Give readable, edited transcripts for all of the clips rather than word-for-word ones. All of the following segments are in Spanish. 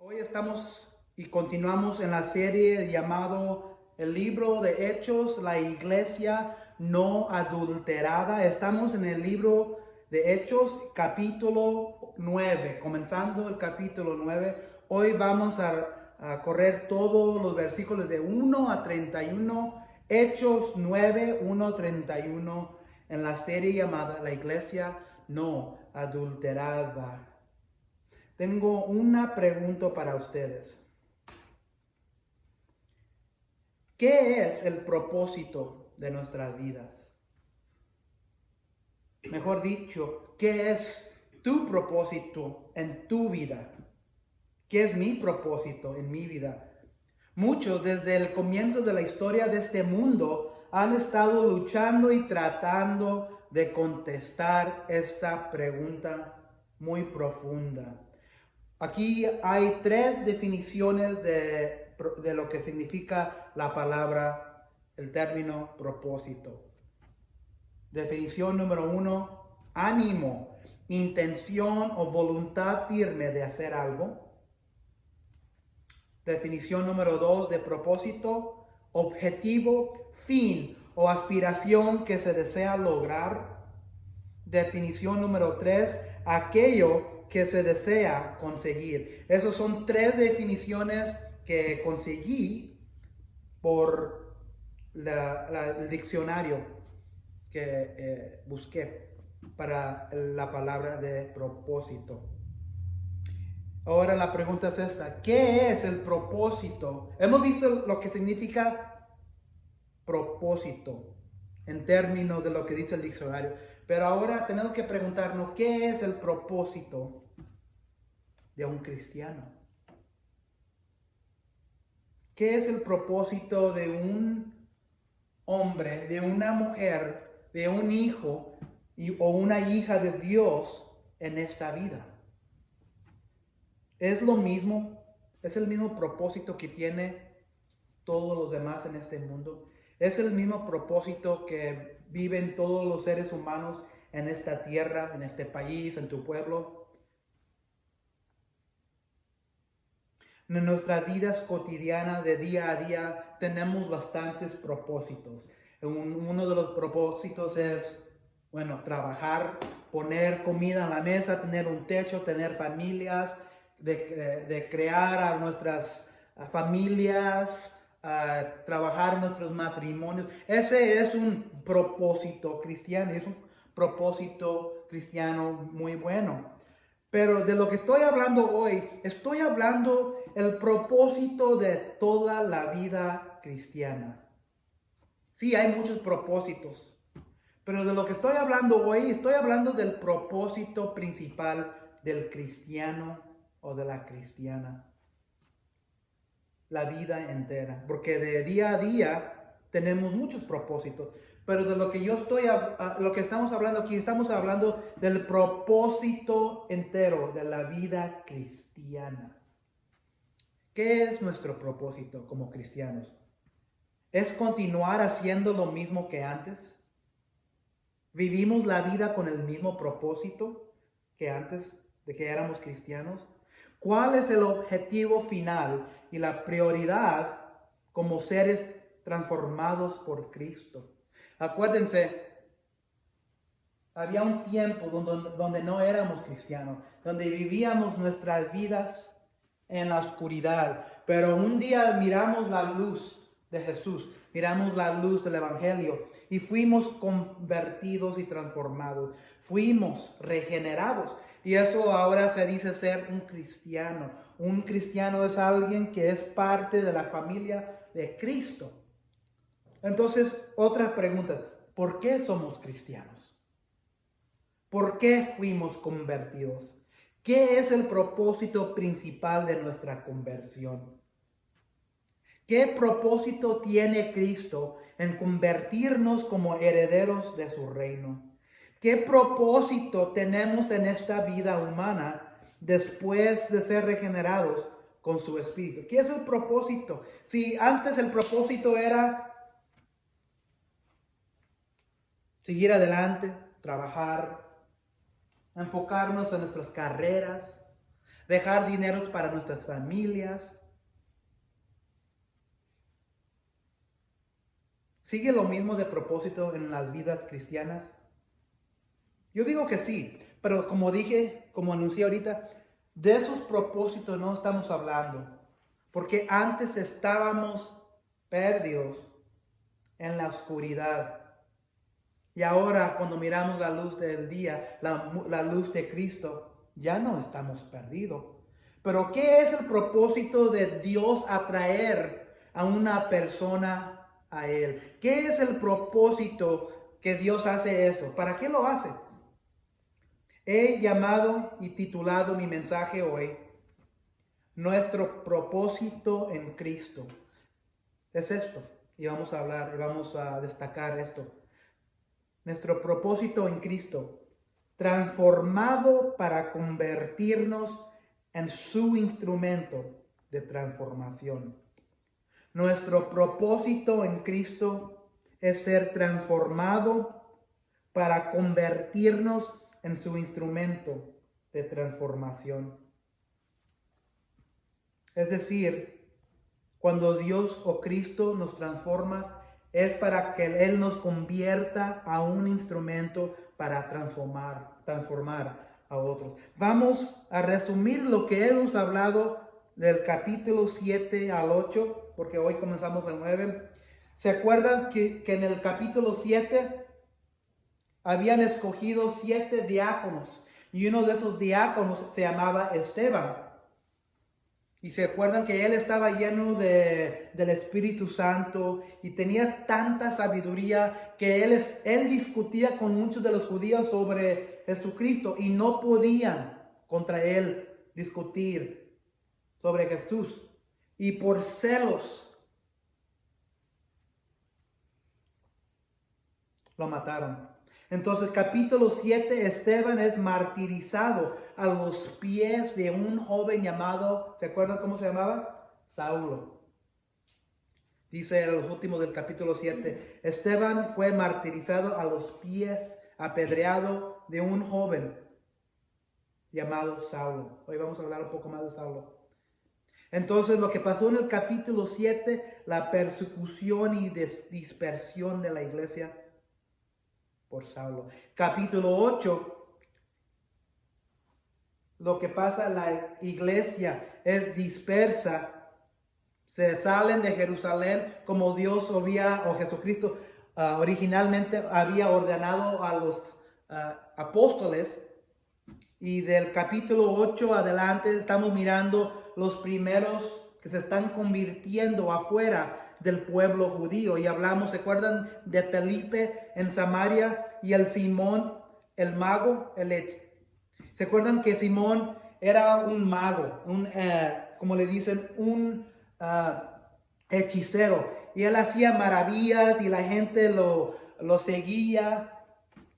Hoy estamos y continuamos en la serie llamado El libro de Hechos, la iglesia no adulterada. Estamos en el libro de Hechos, capítulo 9, comenzando el capítulo 9. Hoy vamos a correr todos los versículos de 1 a 31, Hechos 9, 1 a 31, en la serie llamada La iglesia no adulterada. Tengo una pregunta para ustedes. ¿Qué es el propósito de nuestras vidas? Mejor dicho, ¿qué es tu propósito en tu vida? ¿Qué es mi propósito en mi vida? Muchos desde el comienzo de la historia de este mundo han estado luchando y tratando de contestar esta pregunta muy profunda. Aquí hay tres definiciones de lo que significa la palabra, el término propósito. Definición número 1, ánimo, intención o voluntad firme de hacer algo. Definición número 2 de propósito, objetivo, fin o aspiración que se desea lograr. Definición número 3, aquello que se desea conseguir. Esas son tres definiciones que conseguí por el diccionario que busqué para la palabra de propósito. Ahora la pregunta es esta: ¿qué es el propósito? Hemos visto lo que significa propósito en términos de lo que dice el diccionario, pero ahora tenemos que preguntarnos qué es el propósito de un cristiano. ¿Qué es el propósito de un hombre, de una mujer, de un hijo o una hija de Dios en esta vida? ¿Es lo mismo? ¿Es el mismo propósito que tiene todos los demás en este mundo? ¿Es el mismo propósito que viven todos los seres humanos en esta tierra, en este país, en tu pueblo? En nuestras vidas cotidianas de día a día tenemos bastantes propósitos. Uno de los propósitos es, trabajar, poner comida en la mesa, tener un techo, tener familias, de crear a nuestras familias, trabajar nuestros matrimonios. Ese es un propósito cristiano, es un propósito cristiano muy bueno. Pero de lo que estoy hablando hoy, estoy hablando el propósito de toda la vida cristiana. Sí, hay muchos propósitos, pero de lo que estoy hablando hoy, estoy hablando del propósito principal del cristiano o de la cristiana. La vida entera, porque de día a día tenemos muchos propósitos, pero de lo que lo que estamos hablando aquí, estamos hablando del propósito entero de la vida cristiana. ¿Qué es nuestro propósito como cristianos? ¿Es continuar haciendo lo mismo que antes? ¿Vivimos la vida con el mismo propósito que antes de que éramos cristianos? ¿Cuál es el objetivo final y la prioridad como seres transformados por Cristo? Acuérdense, había un tiempo donde no éramos cristianos, donde vivíamos nuestras vidas en la oscuridad, pero un día miramos la luz de Jesús, miramos la luz del Evangelio y fuimos convertidos y transformados, fuimos regenerados. Y eso ahora se dice ser un cristiano. Un cristiano es alguien que es parte de la familia de Cristo. Entonces, otra pregunta: ¿por qué somos cristianos? ¿Por qué fuimos convertidos? ¿Qué es el propósito principal de nuestra conversión? ¿Qué propósito tiene Cristo en convertirnos como herederos de su reino? ¿Qué propósito tenemos en esta vida humana después de ser regenerados con su Espíritu? ¿Qué es el propósito? Si antes el propósito era seguir adelante, trabajar, enfocarnos en nuestras carreras, dejar dineros para nuestras familias. ¿Sigue lo mismo de propósito en las vidas cristianas? Yo digo que sí, pero como dije, como anuncié ahorita, de esos propósitos no estamos hablando, porque antes estábamos perdidos en la oscuridad. Y ahora cuando miramos la luz del día, la luz de Cristo, ya no estamos perdidos. Pero ¿qué es el propósito de Dios atraer a una persona a Él? ¿Qué es el propósito que Dios hace eso? ¿Para qué lo hace? He llamado y titulado mi mensaje hoy, Nuestro propósito en Cristo. Es esto, y vamos a hablar, y vamos a destacar esto. Nuestro propósito en Cristo, transformado para convertirnos en su instrumento de transformación. Nuestro propósito en Cristo es ser transformado para convertirnos en su instrumento de transformación. Es decir, cuando Dios o Cristo nos transforma, es para que Él nos convierta a un instrumento para transformar a otros. Vamos a resumir lo que hemos hablado del capítulo 7 al 8, porque hoy comenzamos al 9. ¿Se acuerdan que en el capítulo 7 habían escogido 7 diáconos? Y uno de esos diáconos se llamaba Esteban. Y se acuerdan que él estaba lleno del Espíritu Santo y tenía tanta sabiduría que él discutía con muchos de los judíos sobre Jesucristo y no podían contra él discutir sobre Jesús. Y por celos lo mataron. Entonces, capítulo 7, Esteban es martirizado a los pies de un joven llamado, ¿se acuerdan cómo se llamaba? Saulo. Dice en los últimos del capítulo 7, Esteban fue martirizado a los pies, apedreado de un joven llamado Saulo. Hoy vamos a hablar un poco más de Saulo. Entonces, lo que pasó en el capítulo 7, la persecución y dispersión de la iglesia por Saulo. Capítulo 8, lo que pasa, la iglesia es dispersa, se salen de Jerusalén como Dios o Jesucristo originalmente había ordenado a los apóstoles. Y del capítulo 8 adelante estamos mirando los primeros que se están convirtiendo afuera del pueblo judío. Y hablamos, ¿se acuerdan de Felipe en Samaria y el Simón, el mago? ¿Se acuerdan que Simón era un mago, como le dicen, un hechicero? Y él hacía maravillas y la gente lo seguía.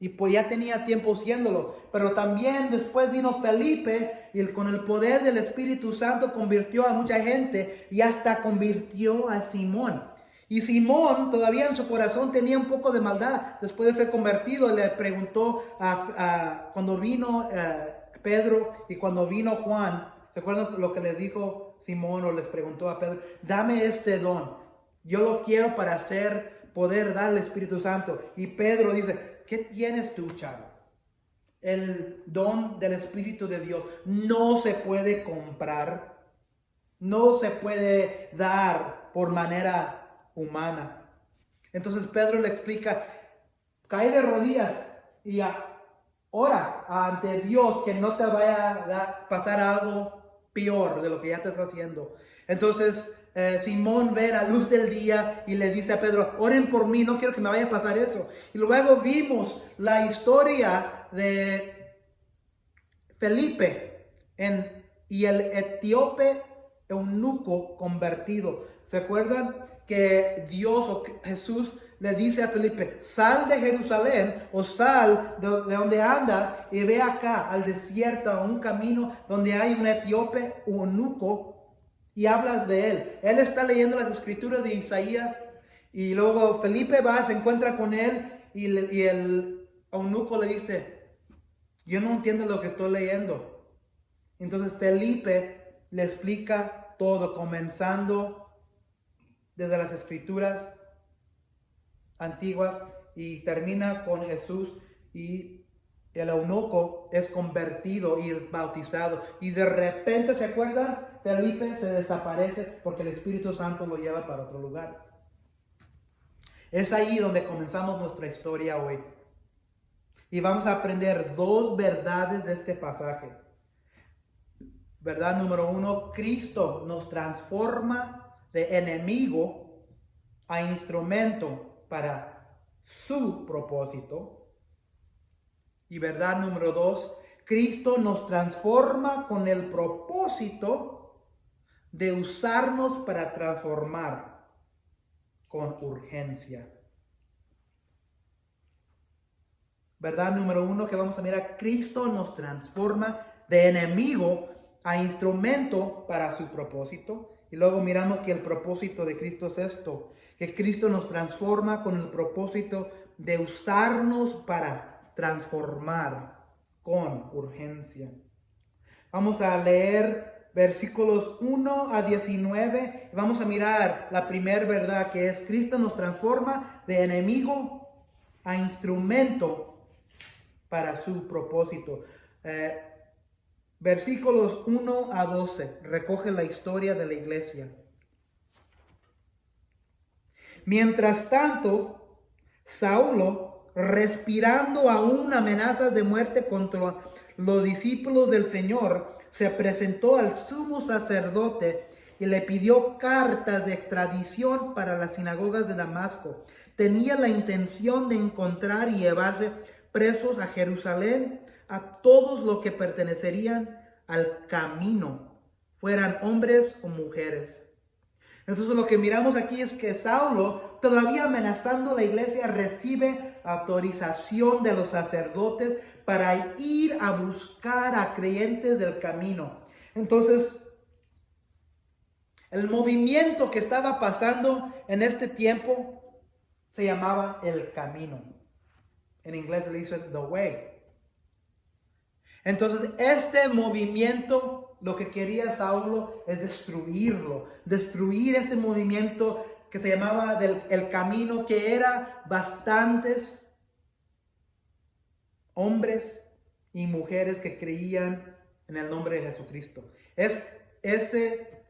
Y pues ya tenía tiempo siéndolo. Pero también después vino Felipe y con el poder del Espíritu Santo convirtió a mucha gente y hasta convirtió a Simón. Y Simón todavía en su corazón tenía un poco de maldad. Después de ser convertido, le preguntó cuando vino Pedro y cuando vino Juan. ¿Se acuerdan lo que les dijo Simón o les preguntó a Pedro? Dame este don. Yo lo quiero para poder dar el Espíritu Santo. Y Pedro dice, ¿qué tienes tú, chavo? El don del Espíritu de Dios no se puede comprar, no se puede dar por manera humana. Entonces Pedro le explica, cae de rodillas y ora ante Dios que no te vaya a pasar algo peor de lo que ya te está haciendo. Entonces Simón ve la luz del día y le dice a Pedro, oren por mí, no quiero que me vaya a pasar eso. Y luego vimos la historia de Felipe y el etíope eunuco convertido. ¿Se acuerdan que Dios o Jesús le dice a Felipe, sal de Jerusalén o sal de donde andas y ve acá al desierto, a un camino donde hay un etíope eunuco y hablas de él? Él está leyendo las escrituras de Isaías y luego Felipe va, se encuentra con él y el eunuco le dice, yo no entiendo lo que estoy leyendo. Entonces Felipe le explica todo, comenzando desde las escrituras antiguas y termina con Jesús, y el eunuco es convertido y es bautizado. Y de repente, ¿se acuerdan? Felipe se desaparece porque el Espíritu Santo lo lleva para otro lugar. Es ahí donde comenzamos nuestra historia hoy. Y vamos a aprender dos verdades de este pasaje. Verdad número 1, Cristo nos transforma de enemigo a instrumento para su propósito. Y verdad número 2, Cristo nos transforma con el propósito de usarnos para transformar con urgencia. Verdad número 1 que vamos a mirar, Cristo nos transforma de enemigo a instrumento para su propósito. Y luego miramos que el propósito de Cristo es esto, que Cristo nos transforma con el propósito de usarnos para transformar con urgencia. Vamos a leer versículos 1 a 19. Vamos a mirar la primera verdad, que es Cristo nos transforma de enemigo a instrumento para su propósito. Versículos 1 a 12 recoge la historia de la iglesia. Mientras tanto, Saulo, respirando aún amenazas de muerte contra los discípulos del Señor, se presentó al sumo sacerdote y le pidió cartas de extradición para las sinagogas de Damasco. Tenía la intención de encontrar y llevarse presos a Jerusalén a todos los que pertenecerían al camino, fueran hombres o mujeres. Entonces lo que miramos aquí es que Saulo, todavía amenazando la iglesia, recibe autorización de los sacerdotes para ir a buscar a creyentes del camino. Entonces, el movimiento que estaba pasando en este tiempo se llamaba el camino. En inglés le dicen the way. Entonces, este movimiento, lo que quería Saulo es destruirlo. Destruir este movimiento que se llamaba el camino, que era bastantes hombres y mujeres que creían en el nombre de Jesucristo. Ese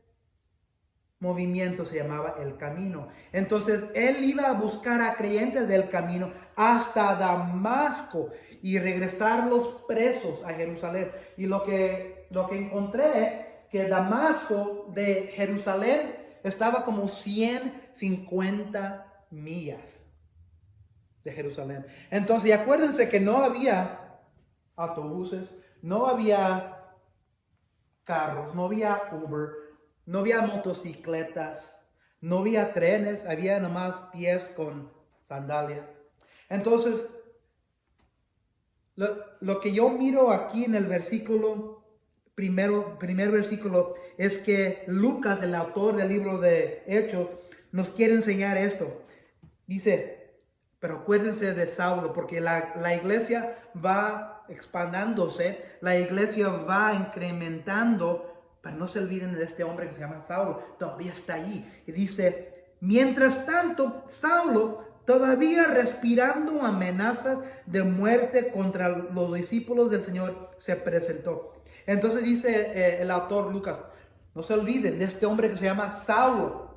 movimiento se llamaba el camino. Entonces él iba a buscar a creyentes del camino hasta Damasco y regresarlos presos a Jerusalén. Y lo que encontré, que Damasco de Jerusalén estaba como 150 millas de Jerusalén. Entonces, y acuérdense que no había autobuses, no había carros, no había Uber, no había motocicletas, no había trenes, había nomás pies con sandalias. Entonces, lo que yo miro aquí en el versículo, primer versículo, es que Lucas, el autor del libro de Hechos, nos quiere enseñar esto. Dice, pero acuérdense de Saulo, porque la iglesia va expandándose, la iglesia va incrementando. Pero no se olviden de este hombre que se llama Saulo, todavía está allí. Y dice, mientras tanto, Saulo, todavía respirando amenazas de muerte contra los discípulos del Señor, se presentó. Entonces dice el autor Lucas, no se olviden de este hombre que se llama Saulo.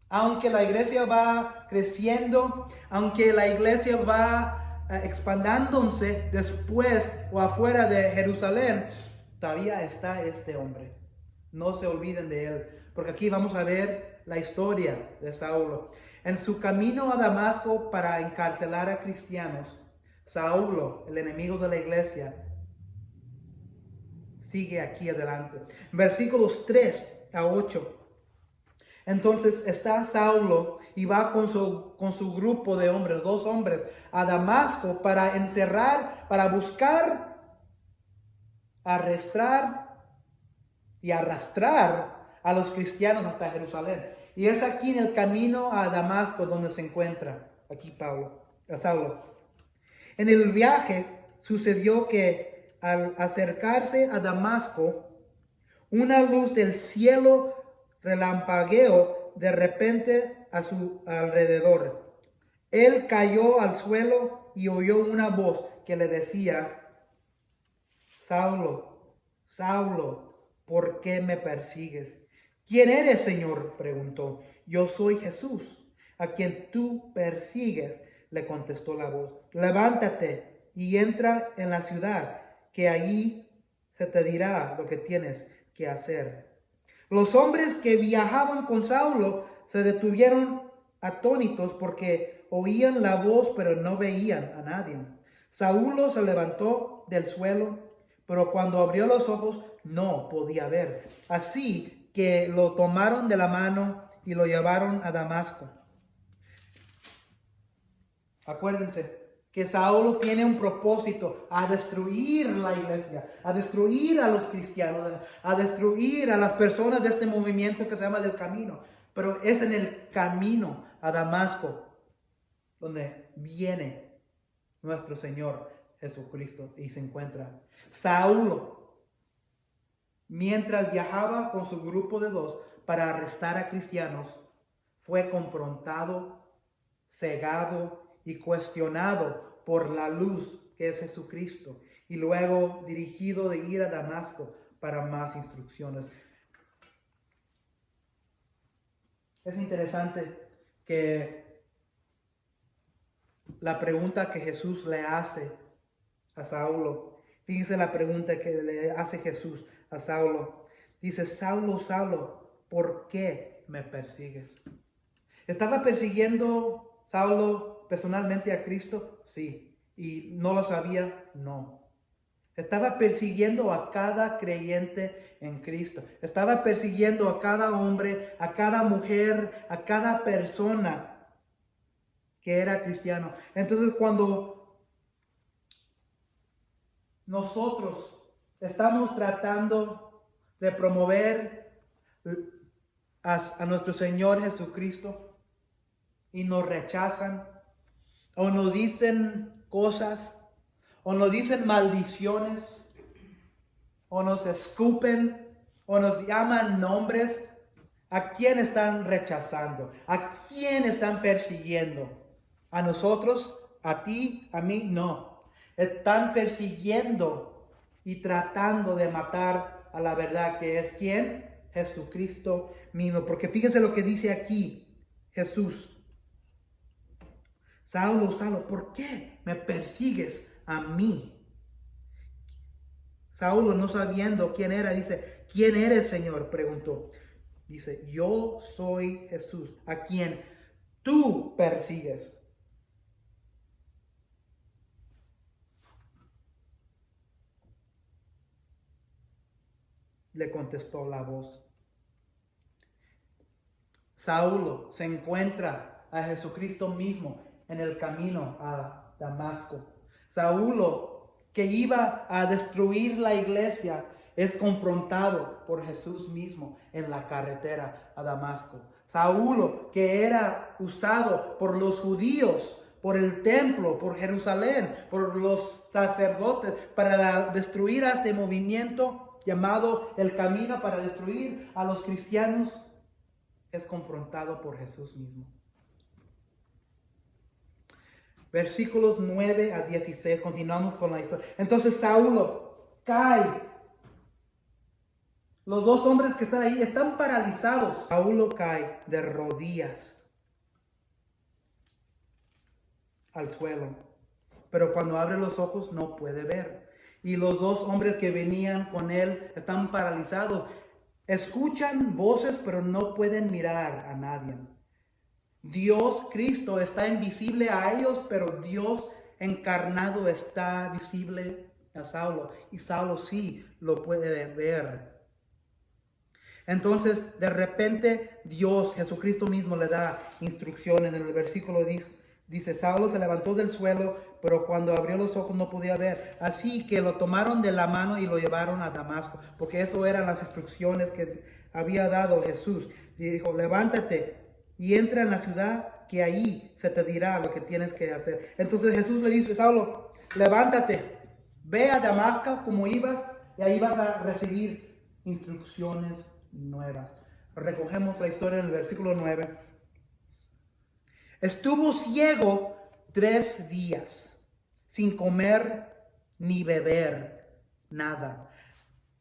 Aunque la iglesia va creciendo, aunque la iglesia va expandándose después o afuera de Jerusalén, todavía está este hombre. No se olviden de él, porque aquí vamos a ver la historia de Saulo. En su camino a Damasco para encarcelar a cristianos, Saulo, el enemigo de la iglesia, sigue aquí adelante. Versículos 3 a 8. Entonces está Saulo y va con su grupo de hombres, 2 hombres, a Damasco para encerrar, para buscar, arrestar y arrastrar a los cristianos hasta Jerusalén. Y es aquí en el camino a Damasco donde se encuentra aquí Saulo. En el viaje sucedió que al acercarse a Damasco, una luz del cielo relampagueó de repente a su alrededor. Él cayó al suelo y oyó una voz que le decía: Saulo, Saulo, ¿por qué me persigues? ¿Quién eres, Señor?, preguntó. Yo soy Jesús, a quien tú persigues, le contestó la voz. Levántate y entra en la ciudad, que allí se te dirá lo que tienes que hacer. Los hombres que viajaban con Saulo se detuvieron atónitos porque oían la voz, pero no veían a nadie. Saulo se levantó del suelo, pero cuando abrió los ojos no podía ver. Así que lo tomaron de la mano y lo llevaron a Damasco. Acuérdense que Saulo tiene un propósito: a destruir la iglesia, a destruir a los cristianos, a destruir a las personas de este movimiento que se llama del camino. Pero es en el camino a Damasco donde viene nuestro Señor Jesucristo y se encuentra. Saulo, mientras viajaba con su grupo de 2 para arrestar a cristianos, fue confrontado, cegado y cuestionado por la luz que es Jesucristo, y luego dirigido de ir a Damasco para más instrucciones. Es interesante que la pregunta que Jesús le hace a Saulo, fíjense la pregunta que le hace Jesús a Saulo. Dice: Saulo, Saulo, ¿por qué me persigues? ¿Estaba persiguiendo Saulo personalmente a Cristo? Sí. ¿Y no lo sabía? No. Estaba persiguiendo a cada creyente en Cristo. Estaba persiguiendo a cada hombre, a cada mujer, a cada persona que era cristiano. Entonces, cuando nosotros estamos tratando de promover a nuestro Señor Jesucristo y nos rechazan, o nos dicen cosas, o nos dicen maldiciones, o nos escupen, o nos llaman nombres, ¿a quién están rechazando? ¿A quién están persiguiendo? ¿A nosotros? ¿A ti? ¿A mí? No. Están persiguiendo y tratando de matar a la verdad, que es ¿quién? Jesucristo mismo. Porque fíjense lo que dice aquí Jesús: Saulo, Saulo, ¿por qué me persigues a mí? Saulo, no sabiendo quién era, dice: ¿quién eres, Señor?, preguntó. Dice: yo soy Jesús, a quien tú persigues. Le contestó la voz. Saulo se encuentra a Jesucristo mismo en el camino a Damasco. Saulo, que iba a destruir la iglesia, es confrontado por Jesús mismo en la carretera a Damasco. Saulo, que era usado por los judíos, por el templo, por Jerusalén, por los sacerdotes, para destruir a este movimiento llamado el camino, para destruir a los cristianos, es confrontado por Jesús mismo. Versículos 9 a 16, continuamos con la historia. Entonces Saulo cae. Los 2 hombres que están ahí están paralizados. Saulo cae de rodillas al suelo, pero cuando abre los ojos no puede ver. Y los 2 hombres que venían con él están paralizados. Escuchan voces, pero no pueden mirar a nadie. Dios, Cristo, está invisible a ellos, pero Dios encarnado está visible a Saulo. Y Saulo sí lo puede ver. Entonces, de repente, Dios, Jesucristo mismo, le da instrucciones. En el versículo dice: Saulo se levantó del suelo, pero cuando abrió los ojos no podía ver. Así que lo tomaron de la mano y lo llevaron a Damasco, porque eso eran las instrucciones que había dado Jesús. Y dijo: levántate y entra en la ciudad, que ahí se te dirá lo que tienes que hacer. Entonces Jesús le dice: Saulo, levántate, Ve a Damasco como ibas y ahí vas a recibir instrucciones nuevas. Recogemos la historia en el versículo 9. Estuvo ciego 3 días, sin comer ni beber nada.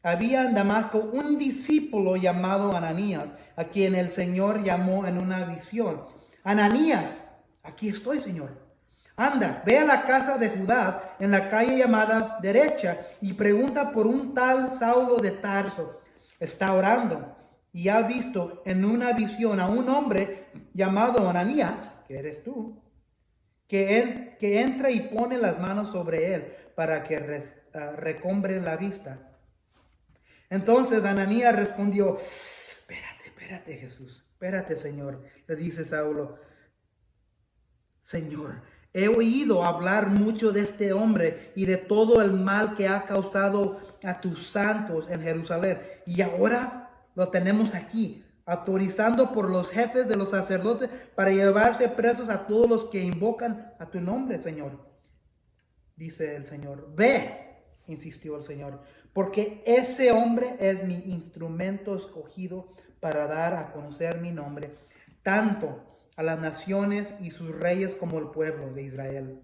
Había en Damasco un discípulo llamado Ananías, a quien el Señor llamó en una visión. Ananías, aquí estoy, Señor. Anda, ve a la casa de Judas en la calle llamada Derecha y pregunta por un tal Saulo de Tarso. Está orando y ha visto en una visión a un hombre llamado Ananías, que eres tú, que entra y pone las manos sobre él para que recobre la vista. Entonces Ananías respondió, espérate Jesús, espérate Señor. Le dice Saulo, Señor, he oído hablar mucho de este hombre y de todo el mal que ha causado a tus santos en Jerusalén. Y ahora lo tenemos aquí, autorizando por los jefes de los sacerdotes para llevarse presos a todos los que invocan a tu nombre, Señor. Dice el Señor, ve, insistió el Señor, porque ese hombre es mi instrumento escogido para dar a conocer mi nombre, tanto a las naciones y sus reyes como el pueblo de Israel.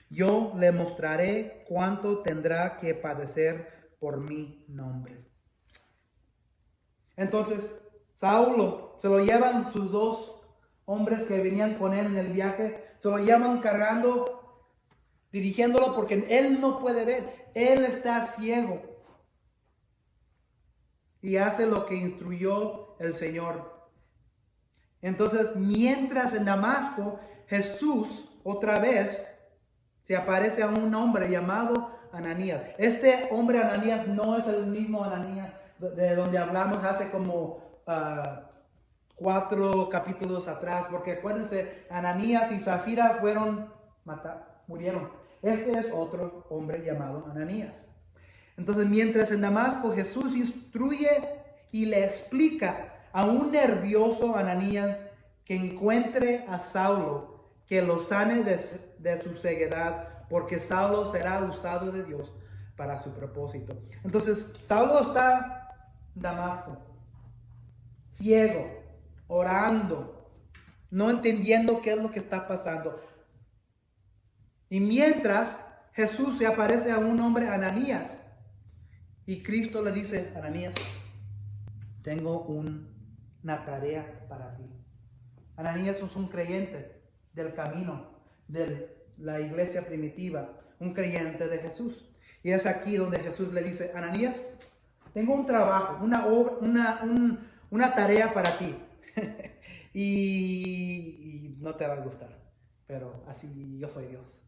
Yo le mostraré cuánto tendrá que padecer por mi nombre. Entonces, Saulo se lo llevan sus 2 hombres que venían con él en el viaje, se lo llevan cargando, dirigiéndolo porque él no puede ver, él está ciego. Y hace lo que instruyó el Señor. Entonces, mientras en Damasco, Jesús otra vez se aparece a un hombre llamado Ananías. Este hombre Ananías no es el mismo Ananías de donde hablamos hace como 4 capítulos atrás, porque acuérdense, Ananías y Zafira murieron. Este es otro hombre llamado Ananías. Entonces, mientras en Damasco Jesús instruye y le explica a un nervioso Ananías que encuentre a Saulo, que lo sane de su ceguedad, porque Saulo será usado de Dios para su propósito. Entonces, Saulo está en Damasco, ciego, orando, no entendiendo qué es lo que está pasando. Y mientras Jesús se aparece a un hombre, Ananías, y Cristo le dice, Ananías, tengo una tarea para ti. Ananías es un creyente del camino, de la iglesia primitiva, un creyente de Jesús. Y es aquí donde Jesús le dice, Ananías, tengo un trabajo, una tarea para ti. y no te va a gustar, pero así yo soy Dios.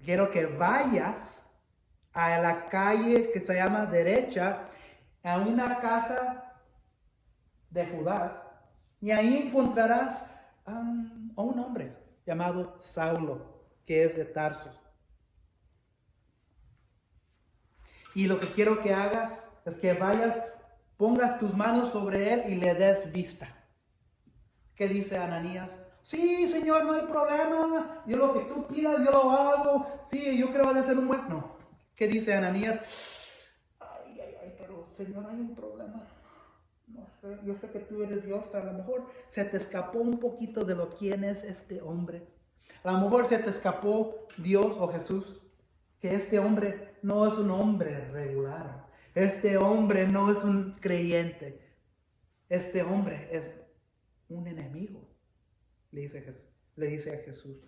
Quiero que vayas a la calle que se llama Derecha, a una casa de Judas, y ahí encontrarás a un hombre llamado Saulo, que es de Tarso. Y lo que quiero que hagas es que vayas, pongas tus manos sobre él y le des vista. ¿Qué dice Ananías? Sí, Señor, no hay problema. Yo lo que tú pidas, yo lo hago. Sí, yo creo que debe ser un buen... No. ¿Qué dice Ananías? Pero Señor, hay un problema. No sé, yo sé que tú eres Dios, pero a lo mejor se te escapó un poquito de lo quién es este hombre. A lo mejor se te escapó Dios o Jesús, que este hombre no es un hombre regular. Este hombre no es un creyente. Este hombre es un enemigo. Le dice a Jesús.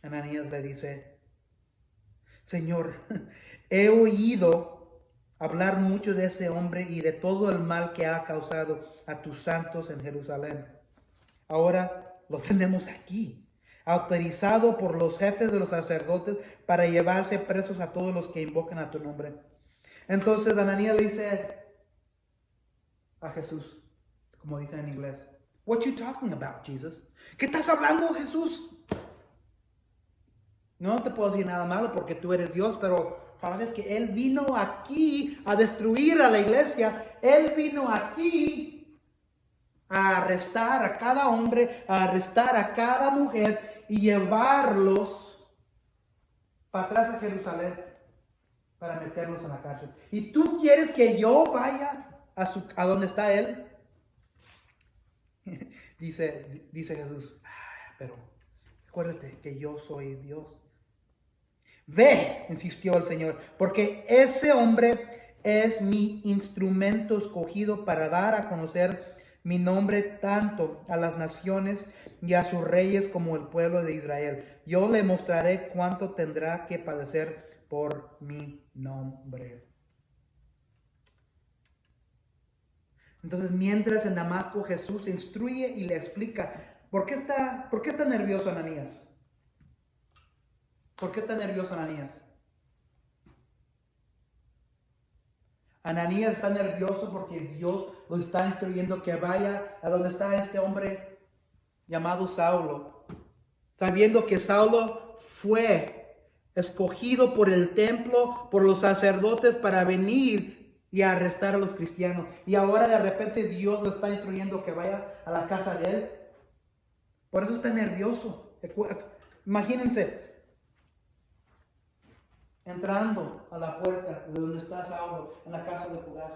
Ananías le dice, Señor, he oído hablar mucho de ese hombre y de todo el mal que ha causado a tus santos en Jerusalén. Ahora lo tenemos aquí, autorizado por los jefes de los sacerdotes para llevarse presos a todos los que invocan a tu nombre. Entonces Ananías le dice a Jesús, como dicen en inglés, What you talking about, Jesus? ¿Qué estás hablando, Jesús? No te puedo decir nada malo porque tú eres Dios, pero sabes que Él vino aquí a destruir a la iglesia. Él vino aquí a arrestar a cada hombre, a arrestar a cada mujer y llevarlos para atrás a Jerusalén para meterlos en la cárcel. ¿Y tú quieres que yo vaya a donde está él? Dice Jesús, pero acuérdate que yo soy Dios. Ve, insistió el Señor, porque ese hombre es mi instrumento escogido para dar a conocer mi nombre tanto a las naciones y a sus reyes como el pueblo de Israel. Yo le mostraré cuánto tendrá que padecer por mi nombre. Entonces, mientras en Damasco, Jesús instruye y le explica, ¿por qué está nervioso Ananías? ¿Por qué está nervioso Ananías? Ananías está nervioso porque Dios lo está instruyendo que vaya a donde está este hombre llamado Saulo, sabiendo que Saulo fue escogido por el templo, por los sacerdotes para venir y arrestar a los cristianos. Y ahora de repente Dios lo está instruyendo que vaya a la casa de él. Por eso está nervioso. Imagínense, entrando a la puerta de donde está Saulo, en la casa de Judas.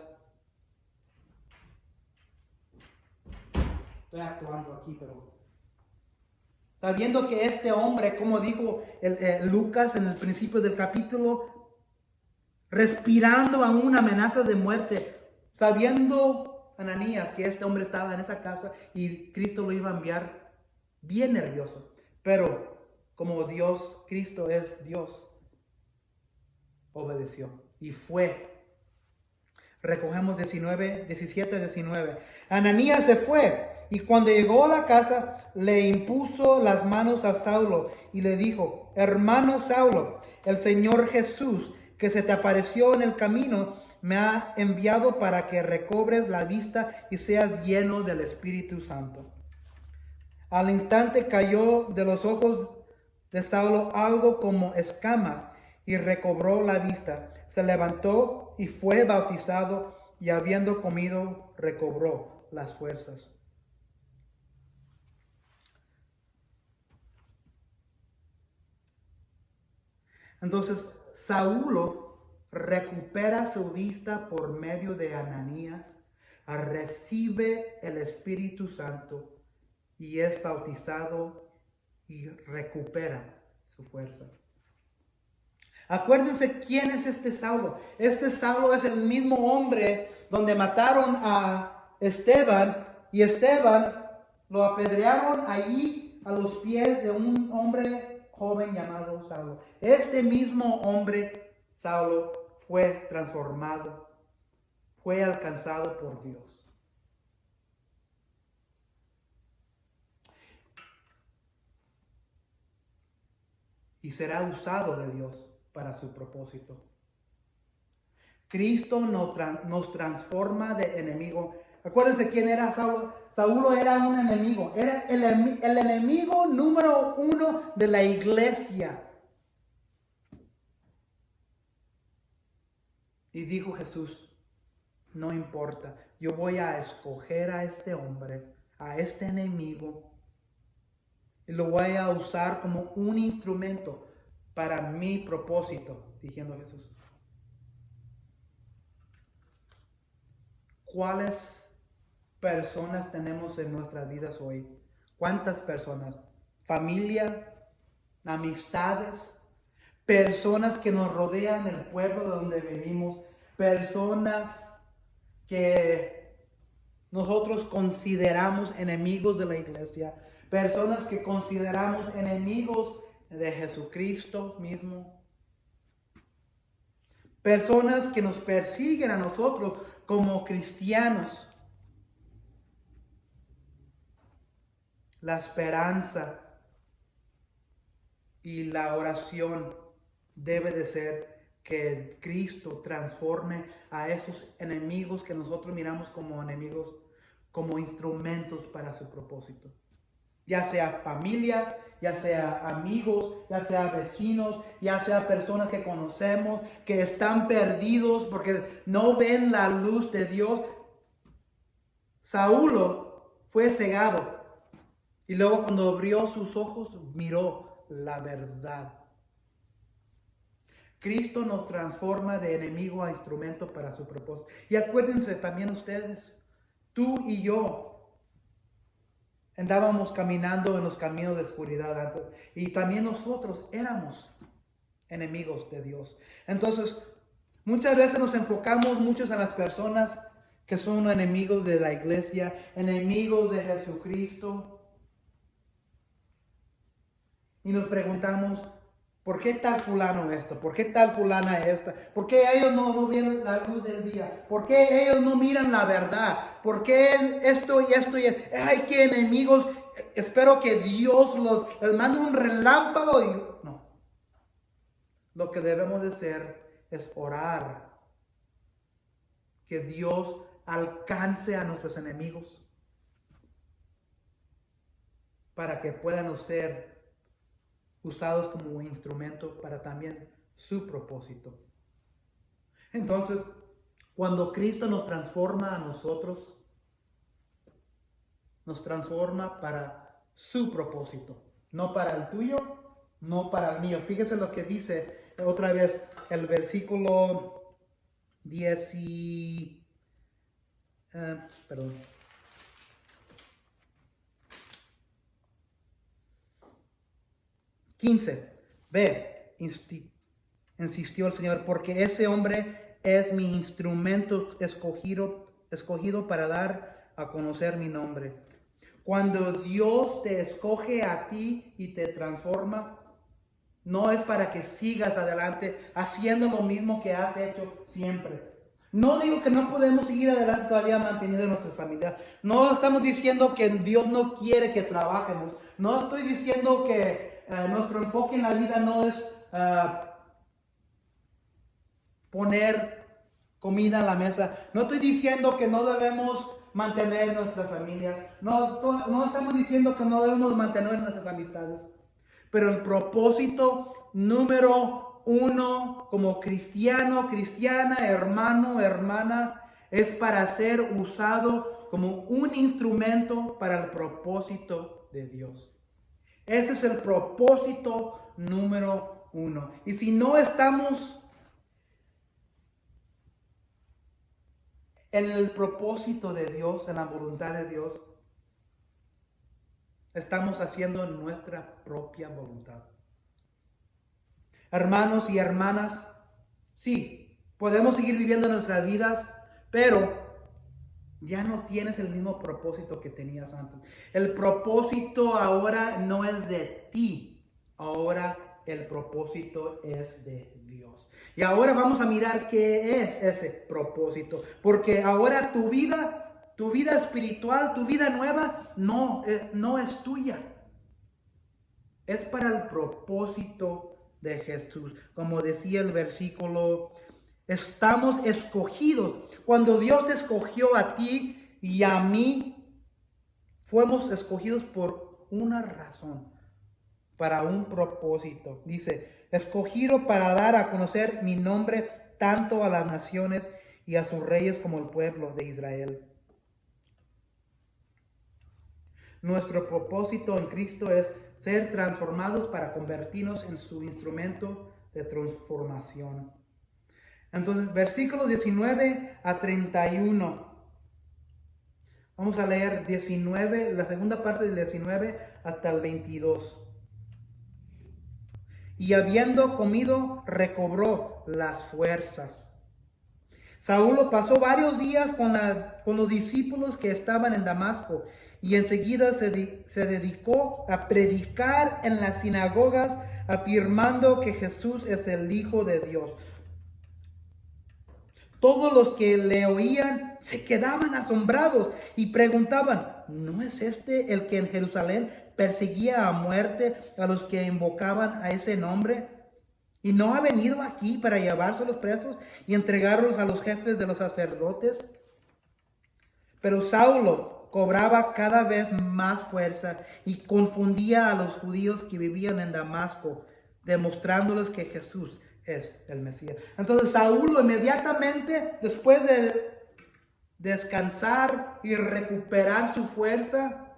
Estoy actuando aquí, pero sabiendo que este hombre, como dijo Lucas en el principio del capítulo, respirando aún amenazas de muerte, sabiendo Ananías que este hombre estaba en esa casa y Cristo lo iba a enviar, bien nervioso. Pero como Cristo es Dios, obedeció y fue. Recogemos 17-19. Ananías se fue y cuando llegó a la casa le impuso las manos a Saulo y le dijo: hermano Saulo, el Señor Jesús que se te apareció en el camino me ha enviado para que recobres la vista y seas lleno del Espíritu Santo. Al instante cayó de los ojos de Saulo algo como escamas y recobró la vista. Se levantó y fue bautizado, y habiendo comido recobró las fuerzas. Entonces Saulo recupera su vista por medio de Ananías, recibe el Espíritu Santo y es bautizado y recupera su fuerza. Acuérdense quién es este Saulo. Este Saulo es el mismo hombre donde mataron a Esteban y Esteban lo apedrearon allí a los pies de un hombre joven llamado Saulo. Este mismo hombre, Saulo, fue transformado, fue alcanzado por Dios. Y será usado de Dios para su propósito. Cristo nos transforma de enemigo. Acuérdense quién era Saulo. Saulo era un enemigo. Era el enemigo número 1 de la iglesia. Y dijo Jesús: no importa, yo voy a escoger a este hombre, a este enemigo, y lo voy a usar como un instrumento para mi propósito, diciendo Jesús. ¿Cuáles personas tenemos en nuestras vidas hoy? ¿Cuántas personas? Familia, amistades, personas que nos rodean, el pueblo donde vivimos, personas que nosotros consideramos enemigos de la iglesia, personas que consideramos enemigos de Jesucristo mismo, personas que nos persiguen a nosotros como cristianos. La esperanza y la oración debe de ser que Cristo transforme a esos enemigos que nosotros miramos como enemigos, como instrumentos para su propósito. Ya sea familia, ya sea amigos, ya sea vecinos, ya sea personas que conocemos, que están perdidos porque no ven la luz de Dios. Saulo fue cegado. Y luego cuando abrió sus ojos, miró la verdad. Cristo nos transforma de enemigo a instrumento para su propósito. Y acuérdense también ustedes, tú y yo andábamos caminando en los caminos de oscuridad antes. Y también nosotros éramos enemigos de Dios. Entonces, muchas veces nos enfocamos muchos en las personas que son enemigos de la iglesia, enemigos de Jesucristo. Y nos preguntamos, ¿por qué tal fulano esto? ¿Por qué tal fulana esta? ¿Por qué ellos no ven la luz del día? ¿Por qué ellos no miran la verdad? ¿Por qué esto y esto y esto? ¡Ay, qué enemigos! Espero que Dios les mande un relámpago. No. Lo que debemos de hacer es orar. Que Dios alcance a nuestros enemigos. Para que puedan ser usados como instrumento para también su propósito. Entonces, cuando Cristo nos transforma a nosotros, nos transforma para su propósito, no para el tuyo, no para el mío. Fíjese lo que dice otra vez el versículo 15. Ve, insistió el Señor, porque ese hombre es mi instrumento escogido para dar a conocer mi nombre. Cuando Dios te escoge a ti y te transforma, no es para que sigas adelante haciendo lo mismo que has hecho siempre. No digo que no podemos seguir adelante todavía manteniendo nuestra familia. No estamos diciendo que Dios no quiere que trabajemos. No estoy diciendo que nuestro enfoque en la vida no es poner comida en la mesa. No estoy diciendo que no debemos mantener nuestras familias. No estamos diciendo que no debemos mantener nuestras amistades. Pero el propósito número uno como cristiano, cristiana, hermano, hermana, es para ser usado como un instrumento para el propósito de Dios. Ese es el propósito número uno. Y si no estamos en el propósito de Dios, en la voluntad de Dios, estamos haciendo nuestra propia voluntad. Hermanos y hermanas, sí, podemos seguir viviendo nuestras vidas, pero ya no tienes el mismo propósito que tenías antes. El propósito ahora no es de ti, ahora el propósito es de Dios. Y ahora vamos a mirar qué es ese propósito, porque ahora tu vida espiritual, tu vida nueva, no es tuya. Es para el propósito de Jesús. Como decía el versículo, estamos escogidos. Cuando Dios te escogió a ti y a mí, fuimos escogidos por una razón, para un propósito. Dice, escogido para dar a conocer mi nombre tanto a las naciones y a sus reyes como al pueblo de Israel. Nuestro propósito en Cristo es ser transformados para convertirnos en su instrumento de transformación. Entonces, versículos 19 a 31. Vamos a leer 19, la segunda parte del 19 hasta el 22. Y habiendo comido, recobró las fuerzas. Saulo pasó varios días con los discípulos que estaban en Damasco, y enseguida se dedicó a predicar en las sinagogas, afirmando que Jesús es el Hijo de Dios. Todos los que le oían se quedaban asombrados y preguntaban, ¿no es este el que en Jerusalén perseguía a muerte a los que invocaban a ese nombre? ¿Y no ha venido aquí para llevarse los presos y entregarlos a los jefes de los sacerdotes? Pero Saulo cobraba cada vez más fuerza y confundía a los judíos que vivían en Damasco, demostrándoles que Jesús es el Mesías. Entonces Saulo inmediatamente después descansar y recuperar su fuerza,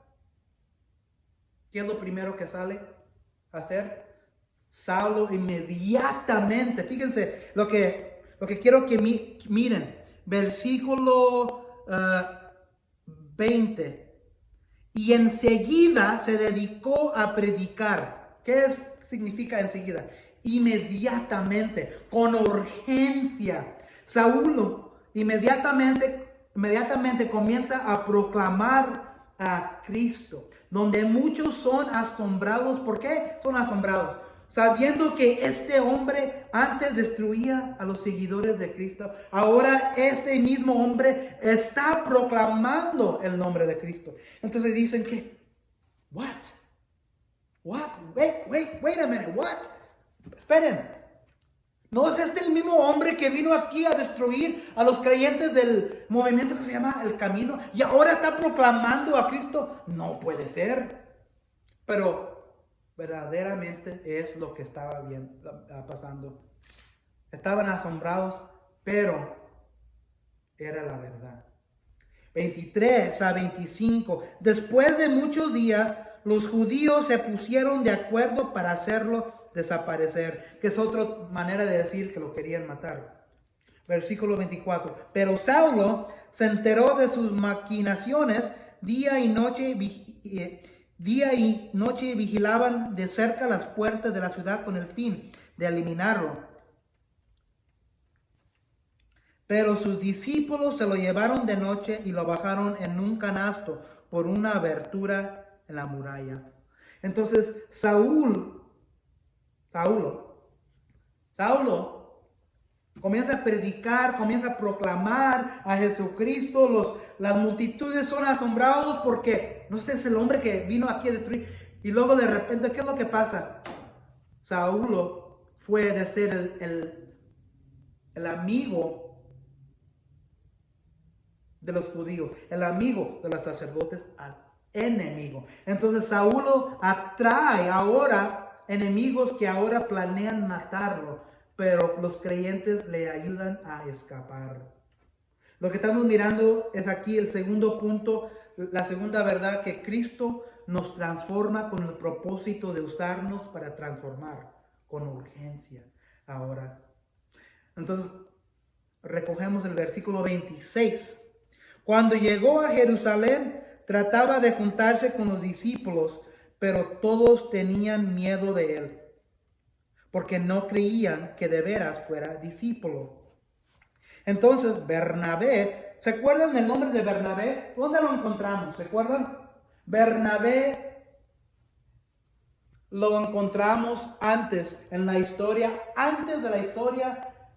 ¿qué es lo primero que sale a hacer? Saulo inmediatamente, fíjense lo que quiero que miren, versículo 20. Y enseguida se dedicó a predicar. ¿Qué significa enseguida? Inmediatamente, con urgencia. Saulo inmediatamente comienza a proclamar a Cristo, donde muchos son asombrados. ¿Por qué son asombrados? Sabiendo que este hombre antes destruía a los seguidores de Cristo, ahora este mismo hombre está proclamando el nombre de Cristo. Entonces dicen que, what? Wait a minute, what? Esperen, ¿no es este el mismo hombre que vino aquí a destruir a los creyentes del movimiento que se llama El Camino y ahora está proclamando a Cristo? No puede ser. Pero verdaderamente es lo que estaba pasando. Estaban asombrados, pero era la verdad. 23 a 25. Después de muchos días, los judíos se pusieron de acuerdo para hacerlo desaparecer, que es otra manera de decir que lo querían matar. Versículo 24. Pero Saulo se enteró de sus maquinaciones. Día y noche vigilaban de cerca las puertas de la ciudad con el fin de eliminarlo. Pero sus discípulos se lo llevaron de noche y lo bajaron en un canasto por una abertura en la muralla. Entonces Saulo comienza a predicar, comienza a proclamar a Jesucristo. Las multitudes son asombrados porque no, este es el hombre que vino aquí a destruir. Y luego de repente, ¿qué es lo que pasa? Saulo fue de ser el amigo de los judíos, el amigo de los sacerdotes, al enemigo. Entonces Saulo atrae ahora enemigos que ahora planean matarlo, pero los creyentes le ayudan a escapar. Lo que estamos mirando es aquí el segundo punto, la segunda verdad, que Cristo nos transforma con el propósito de usarnos para transformar con urgencia ahora. Entonces, recogemos el versículo 26. Cuando llegó a Jerusalén, trataba de juntarse con los discípulos, pero todos tenían miedo de él, porque no creían que de veras fuera discípulo. Entonces Bernabé, ¿se acuerdan del nombre de Bernabé? ¿Dónde lo encontramos? ¿Se acuerdan? Bernabé lo encontramos antes de la historia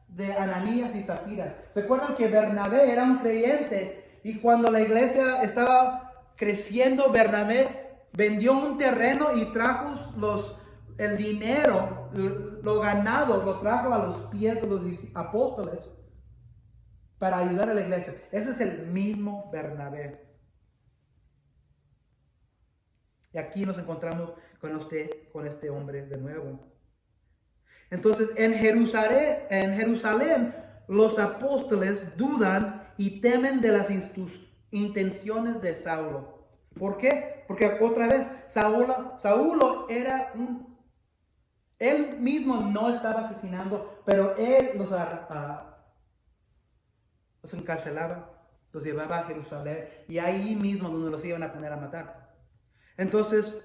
de Ananías y Zafira. ¿Se acuerdan que Bernabé era un creyente? Y cuando la iglesia estaba creciendo, Bernabé vendió un terreno y trajo el dinero, lo ganado, lo trajo a los pies de los apóstoles para ayudar a la iglesia. Ese es el mismo Bernabé. Y aquí nos encontramos con este hombre de nuevo. Entonces, en Jerusalén, los apóstoles dudan y temen de las intenciones de Saulo. ¿Por qué? Porque otra vez, Saulo era él mismo no estaba asesinando, pero él los encarcelaba, los llevaba a Jerusalén y ahí mismo donde los iban a poner a matar. Entonces,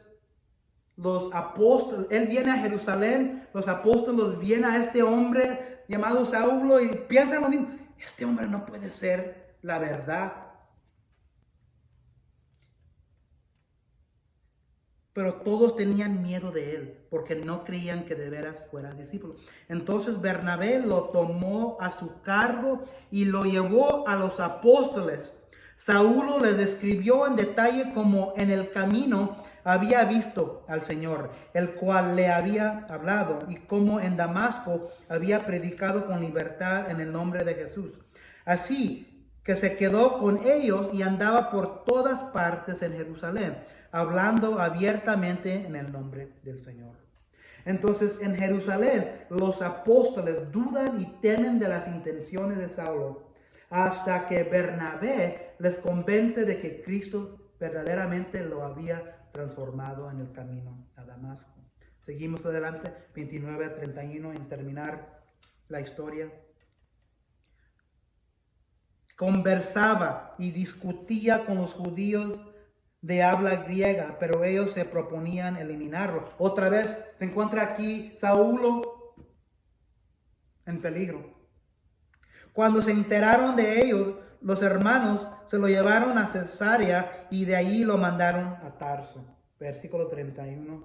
los apóstoles, él viene a Jerusalén, los apóstoles vienen a este hombre llamado Saulo y piensan lo mismo. Este hombre no puede ser la verdad. Pero todos tenían miedo de él, porque no creían que de veras fuera discípulo. Entonces Bernabé lo tomó a su cargo y lo llevó a los apóstoles. Saulo les describió en detalle cómo en el camino había visto al Señor, el cual le había hablado, y cómo en Damasco había predicado con libertad en el nombre de Jesús. Así que se quedó con ellos y andaba por todas partes en Jerusalén, hablando abiertamente en el nombre del Señor. Entonces, en Jerusalén, los apóstoles dudan y temen de las intenciones de Saulo. hasta que Bernabé les convence de que Cristo verdaderamente lo había transformado en el camino a Damasco. Seguimos adelante, 29 a 31, en terminar la historia. Conversaba y discutía con los judíos de habla griega, pero ellos se proponían eliminarlo. Otra vez se encuentra aquí Saulo en peligro. Cuando se enteraron de ellos, los hermanos se lo llevaron a Cesarea y de allí lo mandaron a Tarso. Versículo 31.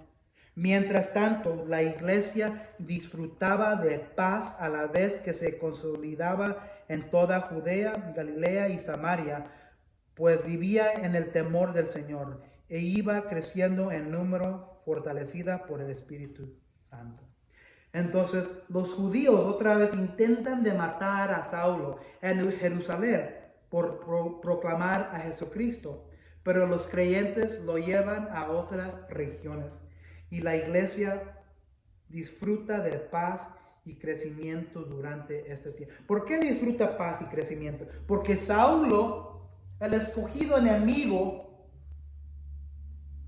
Mientras tanto, la iglesia disfrutaba de paz a la vez que se consolidaba en toda Judea, Galilea y Samaria, pues vivía en el temor del Señor e iba creciendo en número, fortalecida por el Espíritu Santo. Entonces los judíos otra vez intentan de matar a Saulo en Jerusalén por proclamar a Jesucristo, pero los creyentes lo llevan a otras regiones y la iglesia disfruta de paz y crecimiento durante este tiempo. ¿Por qué disfruta paz y crecimiento? Porque Saulo, el escogido enemigo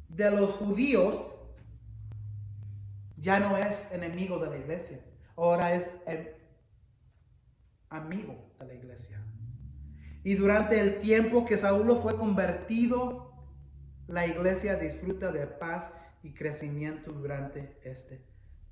de los judíos, ya no es enemigo de la iglesia, ahora es amigo de la iglesia. Y durante el tiempo que Saulo fue convertido, la iglesia disfruta de paz y crecimiento durante este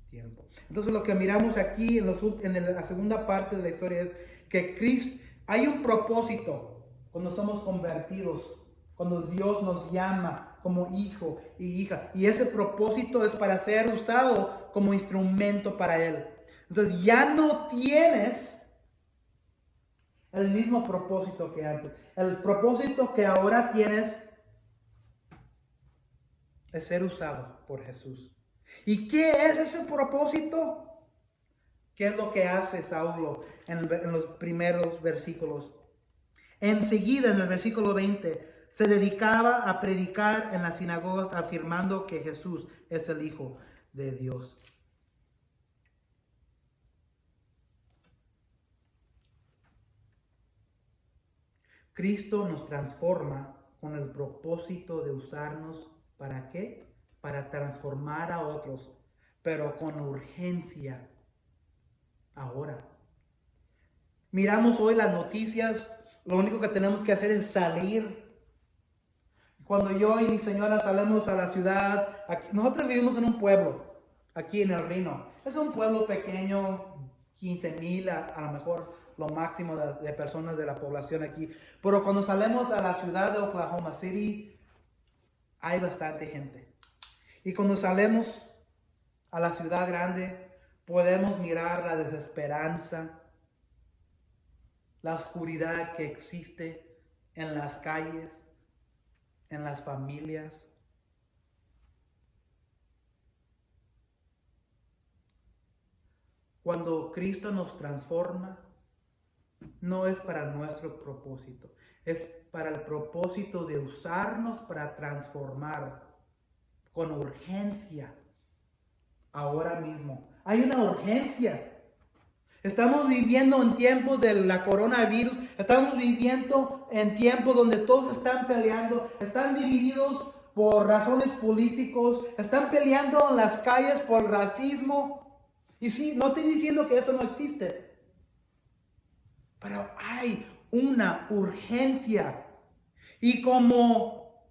tiempo. Entonces lo que miramos aquí en la segunda parte de la historia es que Cristo, hay un propósito cuando somos convertidos, cuando Dios nos llama como hijo y hija, y ese propósito es para ser usado como instrumento para Él. Entonces ya no tienes el mismo propósito que antes. El propósito que ahora tienes es ser usado por Jesús. ¿Y qué es ese propósito? ¿Qué es lo que hace Saulo en los primeros versículos? Enseguida, en el versículo 20, se dedicaba a predicar en las sinagogas afirmando que Jesús es el Hijo de Dios. Cristo nos transforma con el propósito de usarnos, ¿para qué? Para transformar a otros, pero con urgencia. Ahora. Miramos hoy las noticias, lo único que tenemos que hacer es salir. Cuando yo y mi señora salimos a la ciudad, nosotros vivimos en un pueblo, aquí en el Reno. Es un pueblo pequeño, 15,000 a lo mejor lo máximo de personas de la población aquí. Pero cuando salimos a la ciudad de Oklahoma City, hay bastante gente. Y cuando salimos a la ciudad grande, podemos mirar la desesperanza, la oscuridad que existe en las calles, en las familias. Cuando Cristo nos transforma, no es para nuestro propósito, es para el propósito de usarnos para transformar con urgencia. Ahora mismo hay una urgencia. Estamos viviendo en tiempos de la coronavirus, estamos viviendo en tiempos donde todos están peleando, están divididos por razones políticos, están peleando en las calles por racismo. Y sí, no estoy diciendo que esto no existe, pero hay una urgencia. Y como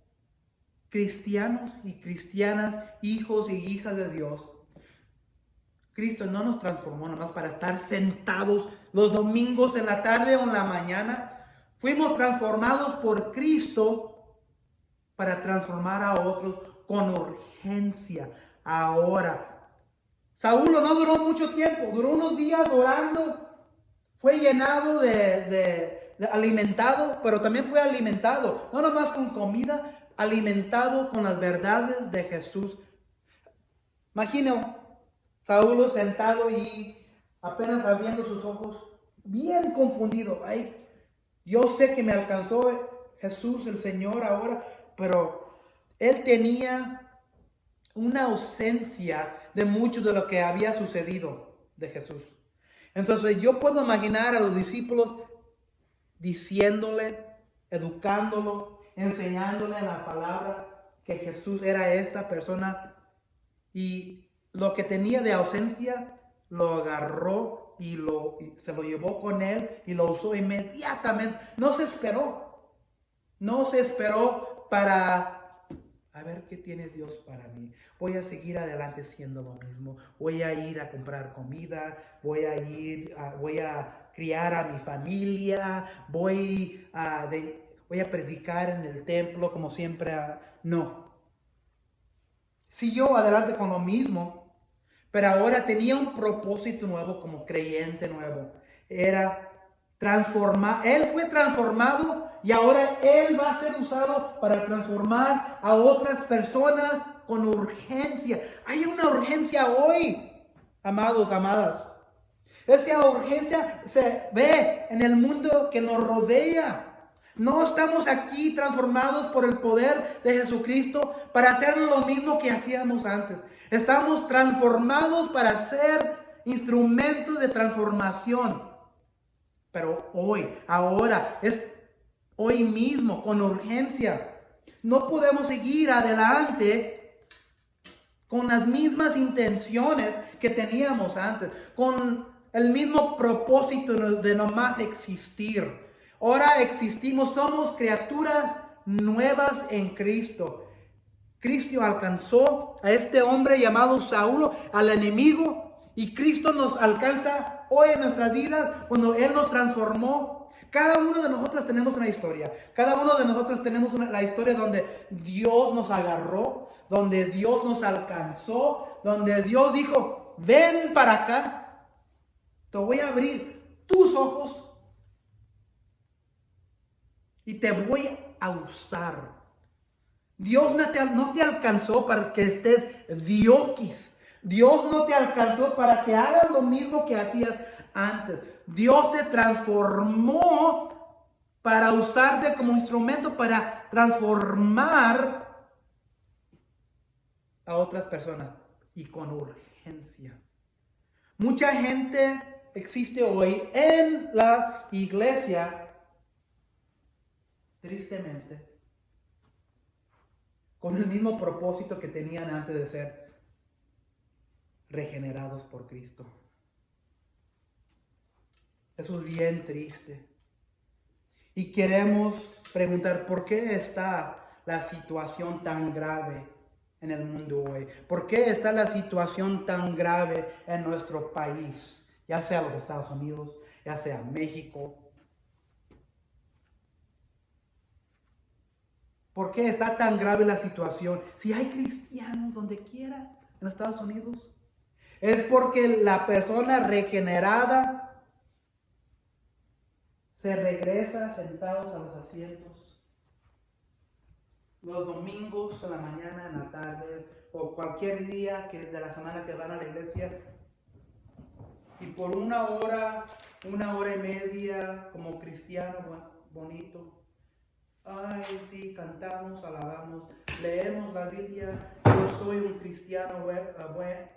cristianos y cristianas, hijos y hijas de Dios, Cristo no nos transformó nomás para estar sentados los domingos en la tarde o en la mañana. Fuimos transformados por Cristo para transformar a otros con urgencia. Ahora, Saulo no duró mucho tiempo, duró unos días orando. Fue llenado de alimentado, pero también fue alimentado, no nomás con comida, alimentado con las verdades de Jesús. Imagino Saulo sentado y apenas abriendo sus ojos, bien confundido. Ay, yo sé que me alcanzó Jesús, el Señor, ahora, pero él tenía una ausencia de mucho de lo que había sucedido de Jesús. Entonces yo puedo imaginar a los discípulos diciéndole, educándolo, enseñándole en la palabra que Jesús era esta persona, y lo que tenía de ausencia lo agarró y se lo llevó con él y lo usó inmediatamente. No se esperó para a ver qué tiene Dios para mí. Voy a seguir adelante siendo lo mismo. Voy a ir a comprar comida, voy a criar a mi familia, voy a predicar en el templo como siempre. No. Siguió adelante con lo mismo, pero ahora tenía un propósito nuevo como creyente nuevo. Era transformar. Él fue transformado y ahora él va a ser usado para transformar a otras personas con urgencia. Hay una urgencia hoy, amados, amadas. Esa urgencia se ve en el mundo que nos rodea. No estamos aquí transformados por el poder de Jesucristo para hacer lo mismo que hacíamos antes. Estamos transformados para ser instrumentos de transformación. Pero ahora, es hoy mismo, con urgencia. No podemos seguir adelante con las mismas intenciones que teníamos antes, con el mismo propósito de nomás existir. Ahora existimos, somos criaturas nuevas en Cristo. Cristo alcanzó a este hombre llamado Saulo, al enemigo, y Cristo nos alcanza hoy en nuestras vidas cuando Él nos transformó. Cada uno de nosotros tenemos una historia. Cada uno de nosotros tenemos la historia donde Dios nos agarró, donde Dios nos alcanzó, donde Dios dijo, ven para acá, te voy a abrir tus ojos y te voy a usar. Dios no te alcanzó para que estés diokis. Dios no te alcanzó para que hagas lo mismo que hacías antes. Dios te transformó para usarte como instrumento para transformar a otras personas y con urgencia. Mucha gente existe hoy en la iglesia, tristemente, con el mismo propósito que tenían antes de ser regenerados por Cristo. Eso es bien triste. Y queremos preguntar, ¿por qué está la situación tan grave en el mundo hoy? ¿Por qué está la situación tan grave en nuestro país? Ya sea los Estados Unidos, ya sea México. ¿Por qué está tan grave la situación? Si hay cristianos donde quiera en Estados Unidos. Es porque la persona regenerada se regresa sentados a los asientos los domingos, en la mañana, en la tarde, o cualquier día de la semana que van a la iglesia. Y por una hora y media, como cristiano bonito, ay, sí, cantamos, alabamos, leemos la Biblia. Yo soy un cristiano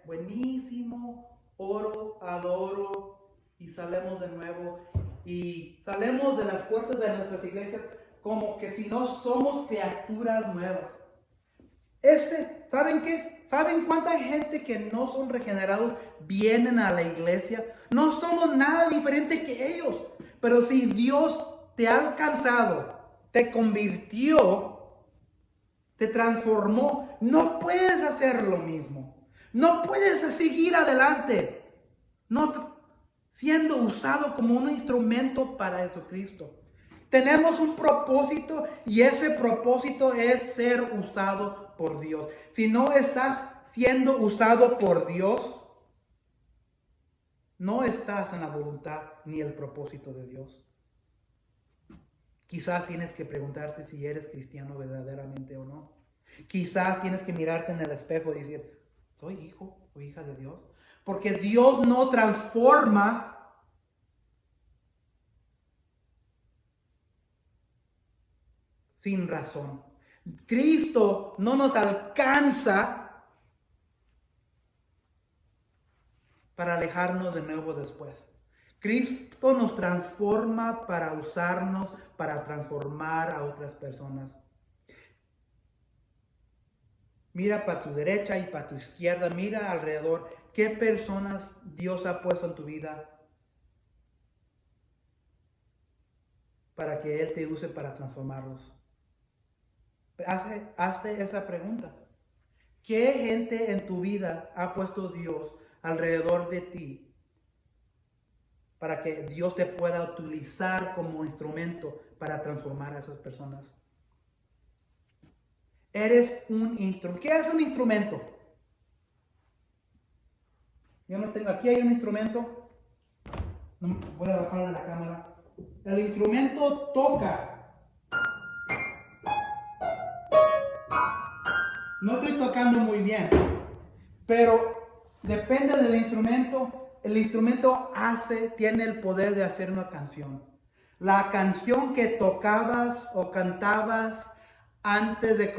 buenísimo, oro, adoro, y salimos de nuevo. Y salimos de las puertas de nuestras iglesias como que si no somos criaturas nuevas. ¿Saben qué? ¿Saben cuánta gente que no son regenerados vienen a la iglesia? No somos nada diferente que ellos. Pero si Dios te ha alcanzado, te convirtió, te transformó, no puedes hacer lo mismo. No puedes seguir adelante, no siendo usado como un instrumento para Jesucristo. Tenemos un propósito y ese propósito es ser usado por Dios. Si no estás siendo usado por Dios, no estás en la voluntad ni el propósito de Dios. Quizás tienes que preguntarte si eres cristiano verdaderamente o no. Quizás tienes que mirarte en el espejo y decir, ¿soy hijo o hija de Dios? Porque Dios no transforma sin razón. Cristo no nos alcanza para alejarnos de nuevo después. Cristo nos transforma para usarnos, para transformar a otras personas. Mira para tu derecha y para tu izquierda, mira alrededor. ¿Qué personas Dios ha puesto en tu vida para que Él te use para transformarlos? Hazte esa pregunta. ¿Qué gente en tu vida ha puesto Dios alrededor de ti para que Dios te pueda utilizar como instrumento para transformar a esas personas? Eres un instrumento. ¿Qué es un instrumento? Yo no tengo, aquí hay un instrumento. No, voy a bajar de la cámara. El instrumento toca. No estoy tocando muy bien, pero depende del instrumento. El instrumento tiene el poder de hacer una canción. La canción que tocabas o cantabas antes de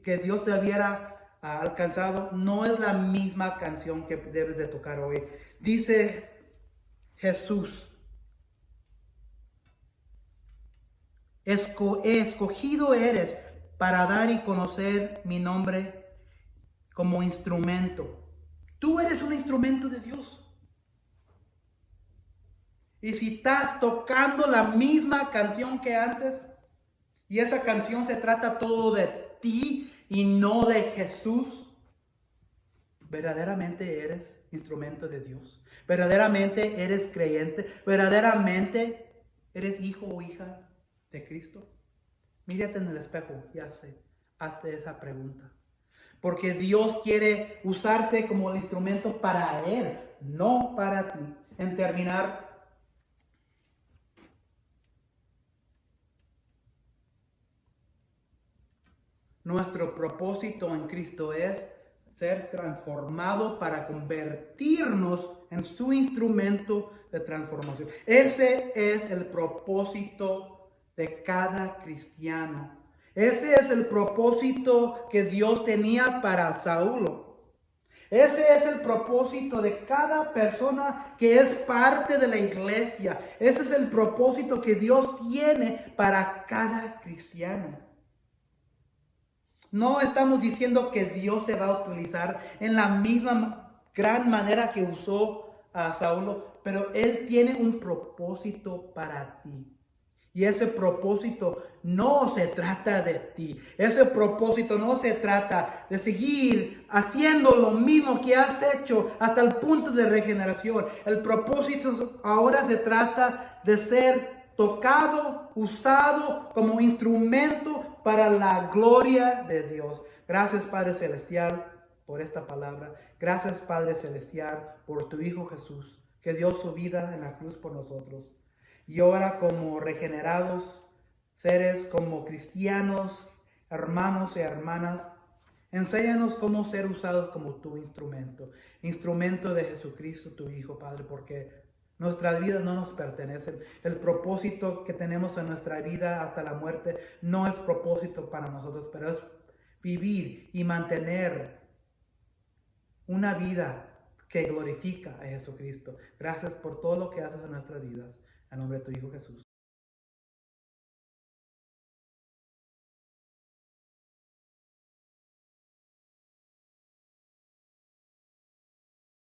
que Dios te hubiera alcanzado, no es la misma canción que debes de tocar hoy. Dice Jesús, escogido eres para dar y conocer mi nombre como instrumento. Tú eres un instrumento de Dios. Y si estás tocando la misma canción que antes, y esa canción se trata todo de ti y no de Jesús, verdaderamente eres instrumento de Dios. Verdaderamente eres creyente. Verdaderamente eres hijo o hija de Cristo. Mírate en el espejo y hazte esa pregunta. Porque Dios quiere usarte como el instrumento para Él, no para ti. En terminar, nuestro propósito en Cristo es ser transformado para convertirnos en su instrumento de transformación. Ese es el propósito de cada cristiano. Ese es el propósito que Dios tenía para Saulo. Ese es el propósito de cada persona que es parte de la iglesia. Ese es el propósito que Dios tiene para cada cristiano. No estamos diciendo que Dios te va a utilizar en la misma gran manera que usó a Saulo, pero Él tiene un propósito para ti. Y ese propósito no se trata de ti. Ese propósito no se trata de seguir haciendo lo mismo que has hecho hasta el punto de regeneración. El propósito ahora se trata de ser tocado, usado como instrumento para la gloria de Dios. Gracias, Padre Celestial, por esta palabra. Gracias, Padre Celestial, por tu Hijo Jesús, que dio su vida en la cruz por nosotros. Y ahora, como regenerados seres, como cristianos, hermanos y hermanas, enséñanos cómo ser usados como tu instrumento de Jesucristo, tu Hijo, Padre, porque nuestras vidas no nos pertenecen. El propósito que tenemos en nuestra vida hasta la muerte no es propósito para nosotros, pero es vivir y mantener una vida que glorifica a Jesucristo. Gracias por todo lo que haces en nuestras vidas. En nombre de tu Hijo Jesús.